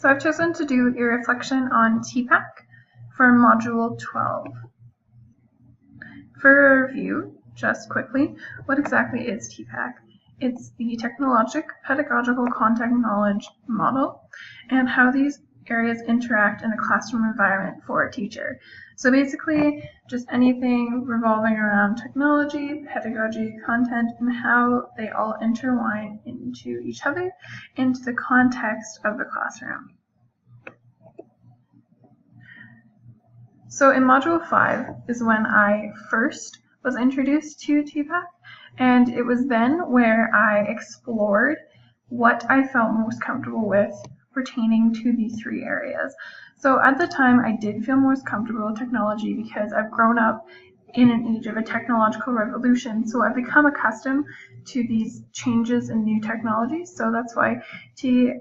So I've chosen to do a reflection on TPACK for Module 12. For a review, just quickly, what exactly is TPACK? It's the Technologic Pedagogical Content Knowledge Model and how these areas interact in a classroom environment for a teacher. So basically, just anything revolving around technology, pedagogy, content, and how they all intertwine into each other, into the context of the classroom. So in Module 5 is when I first was introduced to TPACK, and it was then where I explored what I felt most comfortable with pertaining to these three areas. So at the time, I did feel most comfortable with technology because I've grown up in an age of a technological revolution, so I've become accustomed to these changes in new technologies. So that's why the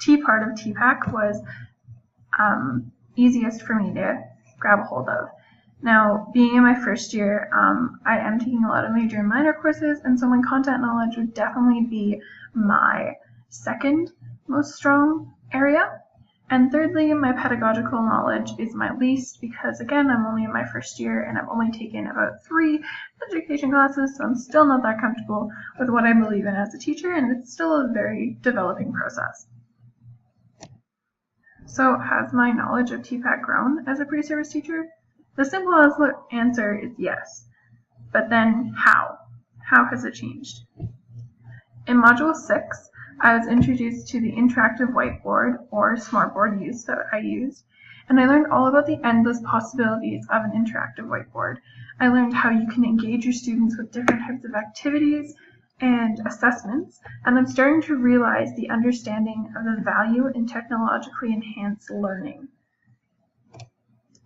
T part of TPACK was easiest for me to grab a hold of. Now, being in my first year, I am taking a lot of major and minor courses, and so my content knowledge would definitely be my second most strong area. And thirdly, my pedagogical knowledge is my least because, again, I'm only in my first year and I've only taken about 3 education classes, so I'm still not that comfortable with what I believe in as a teacher, and it's still a very developing process. So has my knowledge of TPACK grown as a pre-service teacher? The simple answer is yes. But then how? How has it changed? In Module 6, I was introduced to the interactive whiteboard or smartboard use that I used, and I learned all about the endless possibilities of an interactive whiteboard. I learned how you can engage your students with different types of activities and assessments, and I'm starting to realize the understanding of the value in technologically enhanced learning.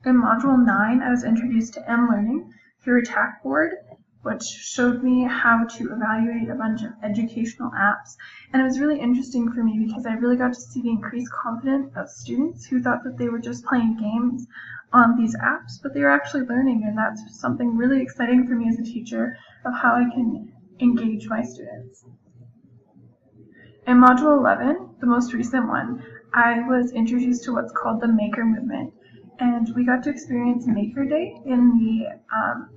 In Module 9, I was introduced to M-Learning through a TAC board, which showed me how to evaluate a bunch of educational apps, and it was really interesting for me because I really got to see the increased confidence of students who thought that they were just playing games on these apps, but they were actually learning, and that's something really exciting for me as a teacher of how I can engage my students. In Module 11, the most recent one, I was introduced to what's called the Maker Movement, and we got to experience Maker Day in the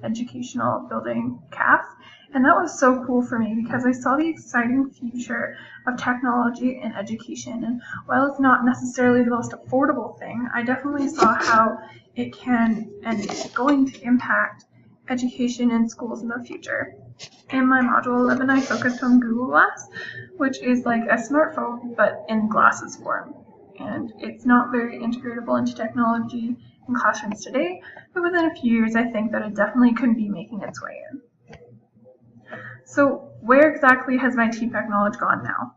educational building CAF, and that was so cool for me because I saw the exciting future of technology in education, and while it's not necessarily the most affordable thing, I definitely saw how it can and is going to impact education in schools in the future. In my Module 11, I focused on Google Glass, which is like a smartphone, but in glasses form. And it's not very integratable into technology in classrooms today, but within a few years, I think that it definitely could be making its way in. So where exactly has my TPACK knowledge gone now?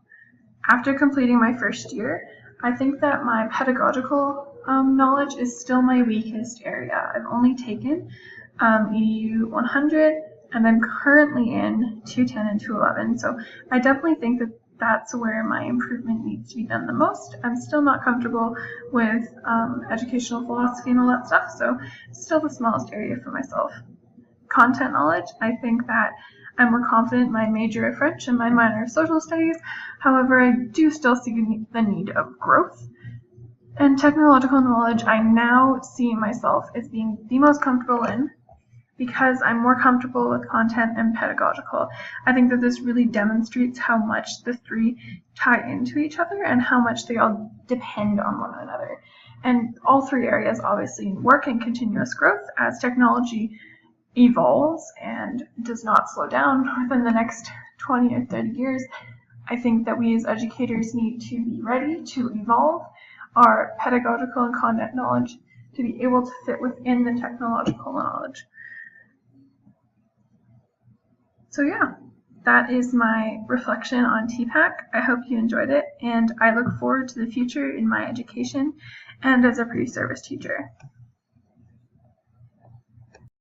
After completing my first year, I think that my pedagogical knowledge is still my weakest area. I've only taken EDU 100, and I'm currently in 210 and 211, so I definitely think that that's where my improvement needs to be done the most. I'm still not comfortable with educational philosophy and all that stuff, so it's still the smallest area for myself. Content knowledge, I think that I'm more confident in my major of French and my minor of social studies. However, I do still see the need of growth. And technological knowledge, I now see myself as being the most comfortable in, because I'm more comfortable with content and pedagogical. I think that this really demonstrates how much the three tie into each other and how much they all depend on one another. And all three areas obviously work in continuous growth as technology evolves and does not slow down within the next 20 or 30 years. I think that we as educators need to be ready to evolve our pedagogical and content knowledge to be able to fit within the technological knowledge. So yeah, that is my reflection on TPACK. I hope you enjoyed it, and I look forward to the future in my education and as a pre-service teacher.